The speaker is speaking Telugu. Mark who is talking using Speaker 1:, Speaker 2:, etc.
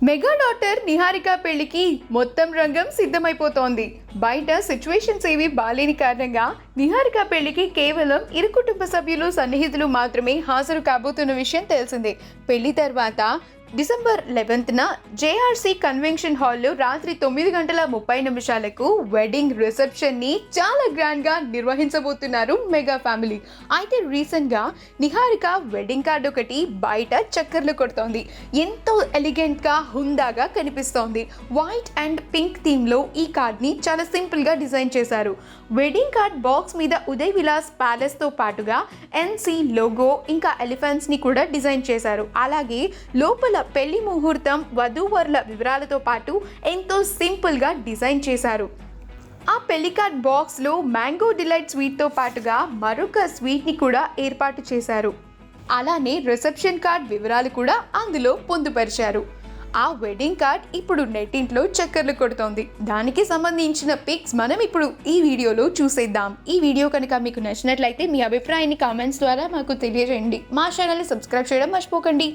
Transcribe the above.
Speaker 1: మెగా డాటర్ నిహారిక పెళ్లికి మొత్తం రంగం సిద్ధమైపోతోంది. బయట సిచ్యువేషన్స్ ఏవి బాలేని కారణంగా నిహారిక పెళ్లికి కేవలం ఇరు కుటుంబ సభ్యులు సన్నిహితులు మాత్రమే హాజరు కాబోతున్న విషయం తెలిసిందే. పెళ్లి తర్వాత డిసెంబర్ 11న జేఆర్సీ కన్వెన్షన్ హాల్లో రాత్రి 9:30 వెడ్డింగ్ రిసెప్షన్ని చాలా గ్రాండ్గా నిర్వహించబోతున్నారు మెగా ఫ్యామిలీ. అయితే రీసెంట్గా నిహారిక వెడ్డింగ్ కార్డ్ ఒకటి బయట చక్కర్లు కొడుతోంది. ఎంతో ఎలిగెంట్గా హుందాగా కనిపిస్తోంది. వైట్ అండ్ పింక్ థీమ్లో ఈ కార్డ్ని చాలా సింపుల్గా డిజైన్ చేశారు. వెడ్డింగ్ కార్డ్ బాక్స్ మీద ఉదయ్ విలాస్ ప్యాలెస్తో పాటుగా ఎన్సీ లోగో ఇంకా ఎలిఫెంట్స్ని కూడా డిజైన్ చేశారు. అలాగే లోపల పెళ్లి ముహూర్తం వధూవరుల వివరాలతో పాటు ఎంతో సింపుల్గా డిజైన్ చేశారు. ఆ పెళ్లి కార్డ్ బాక్స్లో మ్యాంగో డిలైట్ స్వీట్తో పాటుగా మరొక స్వీట్ని కూడా ఏర్పాటు చేశారు. అలానే రిసెప్షన్ కార్డ్ వివరాలు కూడా అందులో పొందుపరిచారు. ఆ వెడ్డింగ్ కార్డ్ ఇప్పుడు నెట్టింట్లో చక్కర్లు కొడుతోంది. దానికి సంబంధించిన పిక్స్ మనం ఇప్పుడు ఈ వీడియోలో చూసేద్దాం. ఈ వీడియో కనుక మీకు నచ్చినట్లయితే మీ అభిప్రాయాన్ని కామెంట్స్ ద్వారా మాకు తెలియజేయండి. మా ఛానల్ని సబ్స్క్రైబ్ చేయడం మర్చిపోకండి.